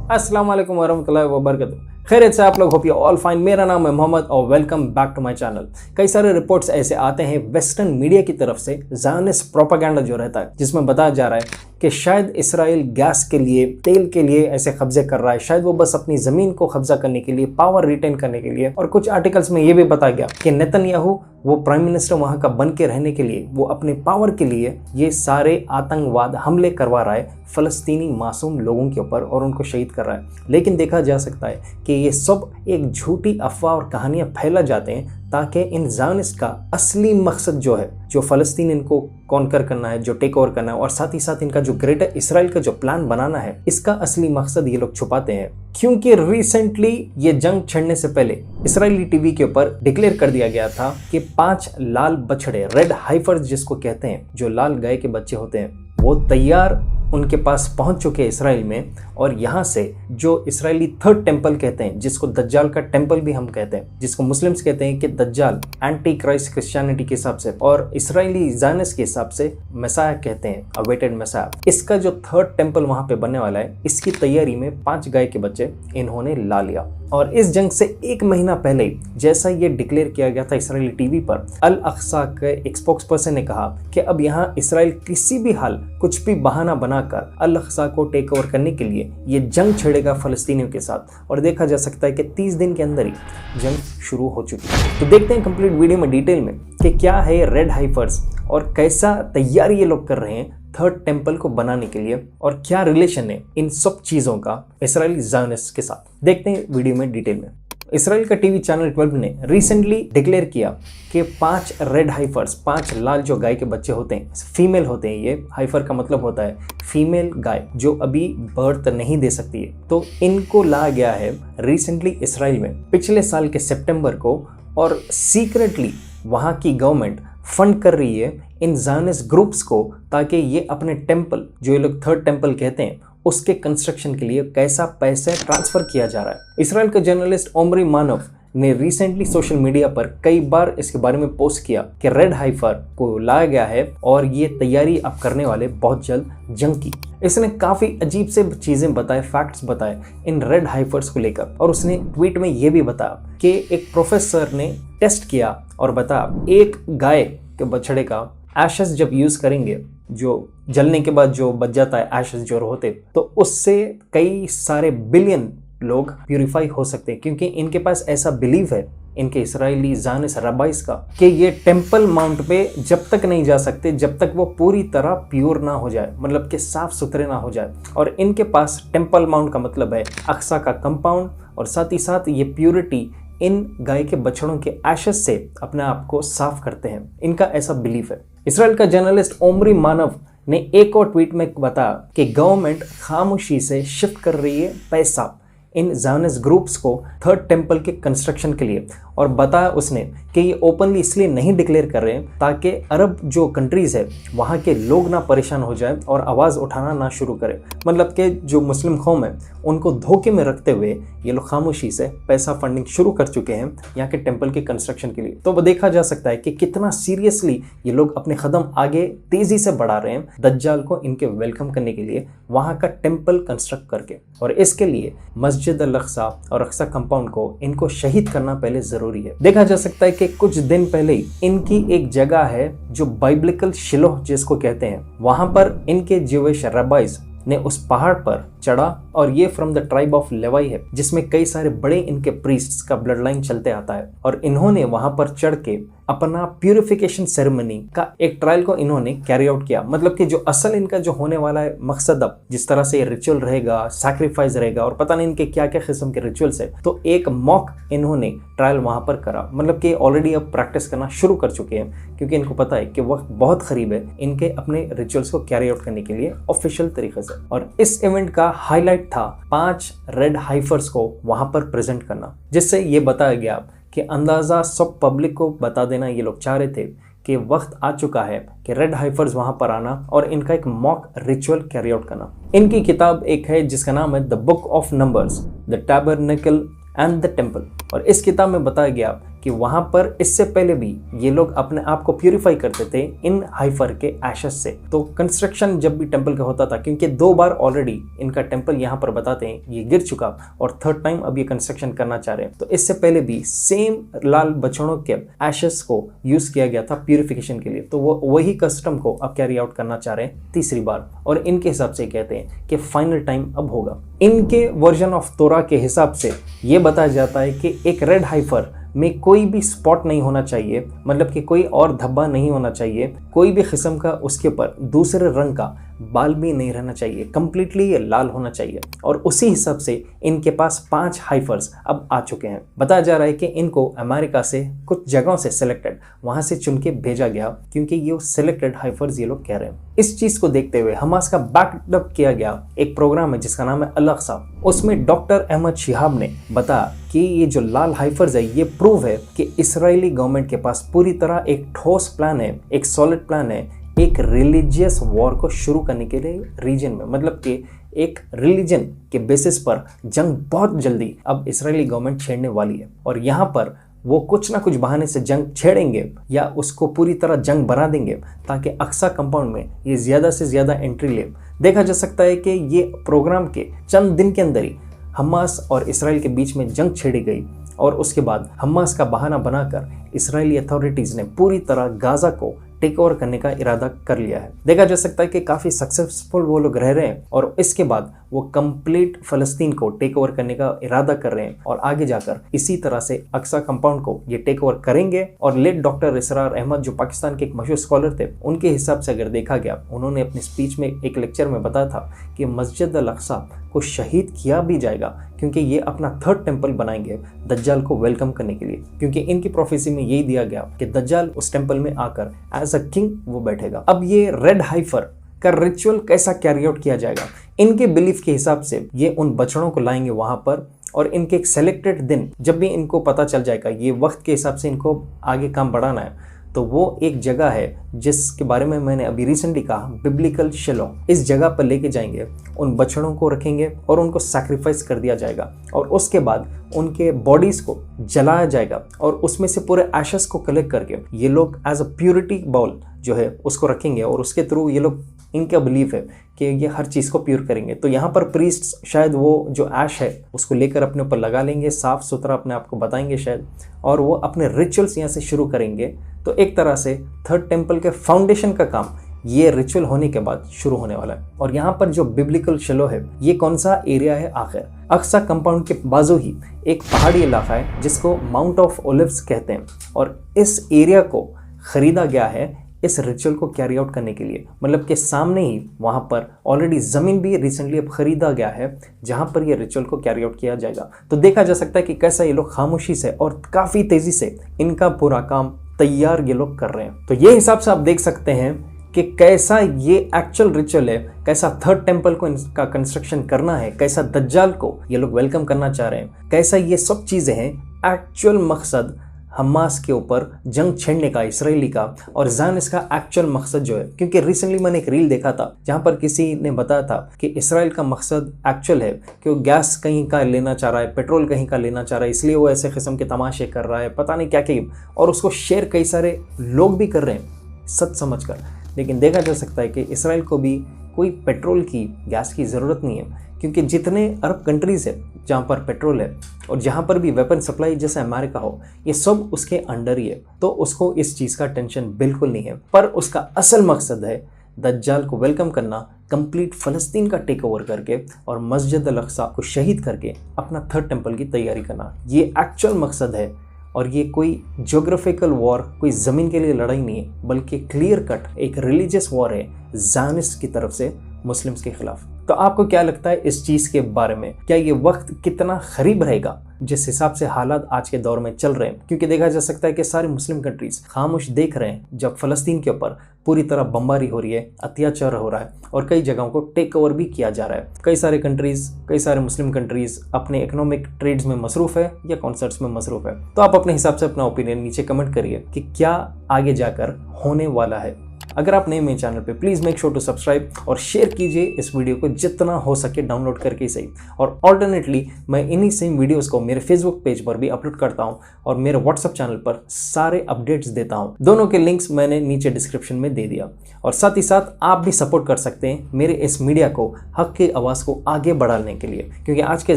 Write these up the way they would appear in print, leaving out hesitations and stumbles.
अस्सलाम वालेकुम वरहमतुल्लाहि वबरकातुहू। खैरियत से आप लोग, होप यू ऑल फाइन। मेरा नाम है मोहम्मद और welcome back to my channel. कई सारे रिपोर्ट्स ऐसे आते हैं वेस्टर्न मीडिया की तरफ से, ज़ायनिस्ट प्रोपेगेंडा जो रहता है, जिसमें बताया जा रहा है कि शायद इसराइल गैस के लिए, तेल के लिए ऐसे कब्जे कर रहा है, शायद वो बस अपनी ज़मीन को कब्जा करने के लिए, पावर रिटेन करने के लिए। और कुछ आर्टिकल्स में ये भी बताया गया कि नेतन्याहू वो प्राइम मिनिस्टर वहाँ का बन के रहने के लिए, वो अपने पावर के लिए ये सारे आतंकवाद हमले करवा रहा है फ़लस्तीनी मासूम लोगों के ऊपर और उनको शहीद कर रहा है। लेकिन देखा जा सकता है कि ये सब एक झूठी अफवाह और कहानियाँ फैला जाते हैं ताकि इन ज़ायनिस्ट का असली मकसद जो है, जो फ़लस्तीन इनको कॉन्कर करना है, जो टेक ओवर करना है, और साथ ही साथ इनका जो ग्रेटर इसराइल का जो प्लान बनाना है, इसका असली मकसद ये लोग छुपाते हैं। क्योंकि रिसेंटली ये जंग छिड़ने से पहले इसराइली टीवी के ऊपर डिक्लेयर कर दिया गया था कि 5 लाल बछड़े, रेड हाइफर्स जिसको कहते हैं, जो लाल गाय के बच्चे होते हैं, वो तैयार उनके पास पहुंच चुके हैं इसराइल में। और यहाँ से जो इसराइली थर्ड टेंपल कहते हैं, जिसको दज्जाल का टेंपल भी हम कहते हैं, जिसको मुस्लिम्स कहते हैं कि दज्जाल एंटी क्राइस्ट क्रिश्चियनिटी के हिसाब से, और इसराइली ज़ायनिस्ट के हिसाब से मसाया कहते हैं, अवेटेड मसाया। इसका जो थर्ड टेंपल वहाँ पे बनने वाला है, इसकी तैयारी में 5 गाय के बच्चे इन्होंने ला लिया। और इस जंग से 1 महीना पहले जैसा ये डिक्लेयर किया गया था इसराइली टीवी पर, अल अक्सा के एक स्पोक्स पर्सन ने कहा कि अब यहाँ इसराइल किसी भी हाल, कुछ भी बहाना बनाकर अल अक्सा को टेक ओवर करने के लिए ये जंग छेड़ेगा फ़लस्तीनियों के साथ। और देखा जा सकता है कि 30 दिन के अंदर ही जंग शुरू हो चुकी है। तो देखते हैं कंप्लीट वीडियो में डिटेल में कि क्या है ये रेड हाइफर्स और कैसा तैयारी ये लोग कर रहे हैं थर्ड टेंपल को बनाने के लिए, और क्या रिलेशन है इन सब चीज़ों का इसराइली ज़ायनिस्ट के साथ। देखते हैं वीडियो में डिटेल में। इसराइल का टीवी चैनल 12 ने रिसेंटली डिक्लेयर किया कि 5 रेड हाइफर्स, 5 लाल जो गाय के बच्चे होते हैं, फीमेल होते हैं। ये हाइफर का मतलब होता है फीमेल गाय जो अभी बर्थ नहीं दे सकती है। तो इनको लाया गया है रिसेंटली इसराइल में पिछले साल के सितंबर को, और सीक्रेटली वहाँ की गवर्नमेंट फंड कर रही है इन ज़ायनिस्ट ग्रुप्स को, ताकि ये अपने टेंपल, जो ये लोग थर्ड टेंपल कहते हैं, उसके कंस्ट्रक्शन के लिए कैसा पैसे ट्रांसफ़र किया जा रहा है। इसराइल का जर्नलिस्ट ओमरी मानव ने रिसेंटली सोशल मीडिया पर कई बार इसके बारे में पोस्ट किया कि रेड हाइफर को लाया गया है और ये तैयारी अब करने वाले बहुत जल्द जंग की। इसने काफ़ी अजीब से चीज़ें बताए, फैक्ट्स बताए इन रेड हाइफर्स को लेकर। और उसने ट्वीट में ये भी बताया कि एक प्रोफेसर ने टेस्ट किया और बताया, एक गाय के बछड़े का एशेस जब यूज़ करेंगे, जो जलने के बाद जो बच जाता है एशेस जो होते, तो उससे कई सारे बिलियन लोग प्यूरिफाई हो सकते हैं। क्योंकि इनके पास ऐसा बिलीव है इनके इसराइली ज़ायनिस्ट रबाइस का कि ये टेंपल माउंट पे जब तक नहीं जा सकते जब तक वो पूरी तरह प्योर ना हो जाए, मतलब कि साफ सुथरे ना हो जाए। और इनके पास टेंपल माउंट का मतलब है अक्सा का कंपाउंड, और साथ ही साथ ये प्योरिटी इन गाय के बछड़ों के एशेस से अपने आप को साफ करते हैं। इनका ऐसा बिलीफ है। इसराइल का जर्नलिस्ट ओमरी मानव ने एक और ट्वीट में बताया कि गवर्नमेंट खामोशी से शिफ्ट कर रही है पैसा इन ज़ायनिस्ट ग्रुप्स को थर्ड टेंपल के कंस्ट्रक्शन के लिए। और बताया उसने कि ये ओपनली इसलिए नहीं डिक्लेयर कर रहे हैं ताकि अरब जो कंट्रीज़ है वहाँ के लोग ना परेशान हो जाए और आवाज़ उठाना ना शुरू करें। मतलब कि जो मुस्लिम कौम है उनको धोखे में रखते हुए ये लोग खामोशी से पैसा फंडिंग शुरू कर चुके हैं यहाँ के टेंपल के कंस्ट्रक्शन के लिए। तो वो देखा जा सकता है कि कितना सीरियसली ये लोग अपने कदम आगे तेज़ी से बढ़ा रहे हैं दज्जाल को इनके वेलकम करने के लिए, वहाँ का टेंपल कंस्ट्रक्ट करके। और इसके लिए मस्जिद अल अक्सा और अक्सा कंपाउंड को इनको शहीद करना पहले जरूरी है। देखा जा सकता है कि कुछ दिन पहले ही इनकी एक जगह है जो बाइब्लिकल शिलोह जिसको कहते हैं, वहां पर इनके ज्यूइश रबाइस ने उस पहाड़ पर चढ़ा, और ये फ्रॉम द ट्राइब ऑफ लेवाई है, जिसमें कई सारे बड़े इनके प्रीस्ट्स का ब्लड लाइन चलते आता है। और इन्होंने वहां पर चढ़ के अपना प्यूरिफिकेशन सेरेमनी का एक ट्रायल को इन्होंने कैरी आउट किया। मतलब कि जो असल इनका जो होने वाला है मकसद, अब जिस तरह से रिचुअल रहेगा, सैक्रिफाइस रहेगा, और पता नहीं इनके क्या क्या किस्म के रिचुअल्स है, तो एक मॉक इन्होंने ट्रायल वहां पर करा। मतलब कि ऑलरेडी अब प्रैक्टिस करना शुरू कर चुके हैं, क्योंकि इनको पता है कि वक्त बहुत करीब है इनके अपने रिचुअल्स को कैरी आउट करने के लिए ऑफिशियल तरीके से। और इस इवेंट का हाईलाइट था 5 रेड हाइफर्स को वहां पर प्रेजेंट करना, जिससे ये बताया गया कि अंदाज़ा सब पब्लिक को बता देना ये लोग चाह रहे थे कि वक्त आ चुका है कि रेड हाइफर्स वहां पर आना और इनका एक मॉक रिचुअल कैरी आउट करना। इनकी किताब एक है जिसका नाम है the book of numbers, the tabernacle and the temple. और इस किताब में बताया गया कि वहाँ पर इससे पहले भी ये लोग अपने आप को प्यूरिफाई करते थे इन हाइफर के एशेस से। तो कंस्ट्रक्शन जब भी टेंपल का होता था, क्योंकि 2 बार ऑलरेडी इनका टेंपल यहाँ पर बताते हैं ये गिर चुका और 3rd टाइम अब ये कंस्ट्रक्शन करना चाह रहे हैं, तो इससे पहले भी सेम लाल बछड़ों के एशेस को यूज किया गया था प्यूरिफिकेशन के लिए। तो वो वही कस्टम को अब कैरी आउट करना चाह रहे हैं 3री बार, और इनके हिसाब से कहते हैं कि फाइनल टाइम अब होगा। इनके वर्जन ऑफ तोरा के हिसाब से ये बताया जाता है कि एक रेड हाइफर में कोई भी स्पॉट नहीं होना चाहिए, मतलब कि कोई और धब्बा नहीं होना चाहिए, कोई भी किस्म का उसके ऊपर दूसरे रंग का बाल भी नहीं रहना चाहिए, कंप्लीटली ये लाल होना चाहिए। और उसी हिसाब से इनके पास 5 हाइफर्स अब आ चुके हैं। बताया जा रहा है कि इनको अमेरिका से कुछ जगहों से सिलेक्टेड वहां से चुन के भेजा गया, क्योंकि ये सिलेक्टेड हाइफर्स ये लोग कह रहे हैं। इस चीज को देखते हुए हमास का बैकअप किया गया एक प्रोग्राम है जिसका नाम है अल-अक्सा। उसमें डॉक्टर अहमद शिहाब ने बताया कि ये जो लाल हाइफर्स है ये प्रूव है कि इजरायली गवर्नमेंट के पास पूरी तरह एक ठोस प्लान है, एक सॉलिड प्लान है एक रिलीजियस वॉर को शुरू करने के लिए रीजन में, मतलब कि एक रिलीजन के बेसिस पर जंग बहुत जल्दी अब इजरायली गवर्नमेंट छेड़ने वाली है। और यहाँ पर वो कुछ ना कुछ बहाने से जंग छेड़ेंगे या उसको पूरी तरह जंग बना देंगे ताकि अक्सा कंपाउंड में ये ज़्यादा से ज़्यादा एंट्री ले। देखा जा सकता है कि ये प्रोग्राम के चंद दिन के अंदर ही हमास और इसराइल के बीच में जंग छेड़ी गई, और उसके बाद हमास का बहाना बनाकर इजरायली अथॉरिटीज़ ने पूरी तरह गाज़ा को टेक ओवर करने का इरादा कर लिया है। देखा जा सकता है कि काफ़ी सक्सेसफुल वो लोग रह रहे हैं, और इसके बाद वो कंप्लीट फ़लस्तीन को टेक ओवर करने का इरादा कर रहे हैं, और आगे जाकर इसी तरह से अक्सा कंपाउंड को ये टेक ओवर करेंगे। और लेट डॉक्टर इसरार अहमद जो पाकिस्तान के एक मशहूर स्कॉलर थे, उनके हिसाब से अगर देखा गया, उन्होंने अपनी स्पीच में एक लेक्चर में बताया था कि मस्जिद अल-अक्सा को शहीद किया भी जाएगा, क्योंकि ये अपना 3rd टेंपल बनाएंगे दज्जाल को वेलकम करने के लिए, क्योंकि इनकी प्रोफेसी में यही दिया गया कि दज्जाल उस टेंपल में आकर एज अ किंग वो बैठेगा। अब ये रेड हाइफर का रिचुअल कैसा कैरी आउट किया जाएगा? इनके बिलीफ के हिसाब से ये उन बछड़ों को लाएंगे वहां पर, और इनके एक सेलेक्टेड दिन जब भी इनको पता चल जाएगा ये वक्त के हिसाब से इनको आगे काम बढ़ाना है, तो वो एक जगह है जिसके बारे में मैंने अभी रिसेंटली कहा, बिब्लिकल शिलो। इस जगह पर लेके जाएंगे, उन बछड़ों को रखेंगे और उनको सैक्रिफाइस कर दिया जाएगा, और उसके बाद उनके बॉडीज को जलाया जाएगा, और उसमें से पूरे एशेस को कलेक्ट करके ये लोग एज अ प्योरिटी बाउल जो है उसको रखेंगे, और उसके थ्रू ये लोग, इनका बिलीफ है कि ये हर चीज़ को प्योर करेंगे। तो यहाँ पर प्रीस्ट शायद वो जो ऐश है उसको लेकर अपने ऊपर लगा लेंगे, साफ़ सुथरा अपने आप को बताएंगे शायद, और वो अपने रिचुअल्स यहाँ से शुरू करेंगे। तो एक तरह से 3rd टेंपल के फाउंडेशन का काम ये रिचुअल होने के बाद शुरू होने वाला है। और यहाँ पर जो बिब्लिकल शिलो है ये कौन सा एरिया है आखिर? अक्सा कंपाउंड के बाजू ही एक पहाड़ी इलाका है जिसको माउंट ऑफ ओलिव्स कहते हैं, और इस एरिया को ख़रीदा गया है इस रिचुअल को कैरी आउट करने के लिए। मतलब कि सामने ही वहाँ पर ऑलरेडी ज़मीन भी रिसेंटली अब ख़रीदा गया है जहाँ पर ये रिचुअल को कैरी आउट किया जाएगा। तो देखा जा सकता है कि कैसा ये लोग खामोशी से और काफ़ी तेज़ी से इनका पूरा काम तैयार ये लोग कर रहे हैं। तो ये हिसाब से आप देख सकते हैं कि कैसा ये एक्चुअल रिचुअल है, कैसा 3rd टेंपल को इनका कंस्ट्रक्शन करना है, कैसा दज्जाल को ये लोग वेलकम करना चाह रहे हैं, कैसा ये सब चीज़ें हैं। एक्चुअल मकसद हमास के ऊपर जंग छेड़ने का इसराइली का, और ज़ायनिस्ट का एक्चुअल मकसद जो है, क्योंकि रिसेंटली मैंने एक रील देखा था जहाँ पर किसी ने बताया था कि इसराइल का मकसद एक्चुअल है कि वो गैस कहीं का लेना चाह रहा है, पेट्रोल कहीं का लेना चाह रहा है, इसलिए वो ऐसे किस्म के तमाशे कर रहा है, पता नहीं क्या क्या, और उसको शेयर कई सारे लोग भी कर रहे हैं सच समझ कर। लेकिन देखा जा सकता है कि इसराइल को भी कोई पेट्रोल की, गैस की ज़रूरत नहीं है, क्योंकि जितने अरब कंट्रीज़ है जहाँ पर पेट्रोल है और जहाँ पर भी वेपन सप्लाई जैसे अमेरिका हो, ये सब उसके अंडर ही है, तो उसको इस चीज़ का टेंशन बिल्कुल नहीं है। पर उसका असल मकसद है दज्जाल को वेलकम करना, कंप्लीट फ़लस्तीन का टेक ओवर करके और मस्जिद अल-अक्सा को शहीद करके अपना 3rd टेंपल की तैयारी करना। ये एक्चुअल मकसद है, और ये कोई ज्योग्राफिकल वॉर, कोई ज़मीन के लिए लड़ाई नहीं है, बल्कि क्लियर कट एक रिलीजियस वॉर है ज़ायनिस्ट की तरफ से मुस्लिम्स के खिलाफ। तो आपको क्या लगता है इस चीज़ के बारे में? क्या ये वक्त कितना करीब रहेगा जिस हिसाब से हालात आज के दौर में चल रहे हैं? क्योंकि देखा जा सकता है कि सारे मुस्लिम कंट्रीज खामोश देख रहे हैं जब फ़लस्तीन के ऊपर पूरी तरह बमबारी हो रही है, अत्याचार हो रहा है, और कई जगहों को टेक ओवर भी किया जा रहा है। कई सारे कंट्रीज़, कई सारे मुस्लिम कंट्रीज़ अपने इकोनॉमिक ट्रेड्स में मसरूफ़ है या कॉन्सर्ट्स में मसरूफ़ है। तो आप अपने हिसाब से अपना ओपिनियन नीचे कमेंट करिए कि क्या आगे जाकर होने वाला है। अगर आप नए मेरे चैनल पे, please make sure to subscribe और शेयर कीजिए इस वीडियो को जितना हो सके डाउनलोड करके सही। और ऑल्टरनेटली मैं इन्हीं सेम वीडियोज़ को मेरे फेसबुक पेज पर भी अपलोड करता हूँ और मेरे व्हाट्सअप चैनल पर सारे अपडेट्स देता हूँ। दोनों के लिंक्स मैंने नीचे डिस्क्रिप्शन में दे दिया। और साथ ही साथ आप भी सपोर्ट कर सकते हैं मेरे इस मीडिया को, हक की आवाज़ को आगे बढ़ाने के लिए, क्योंकि आज के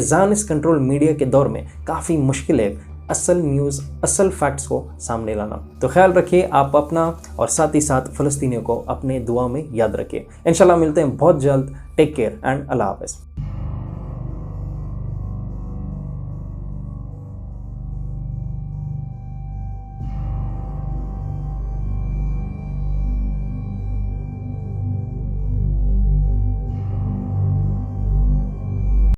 ज़ायनिस्ट कंट्रोल मीडिया के दौर में काफ़ी मुश्किल है असल न्यूज़, असल फैक्ट्स को सामने लाना। तो ख्याल रखिए आप अपना, और साथ ही साथ फ़लस्तीनियों को अपने दुआ में याद रखिए। इंशाल्लाह मिलते हैं बहुत जल्द। टेक केयर एंड अल्लाह हाफ़िज़।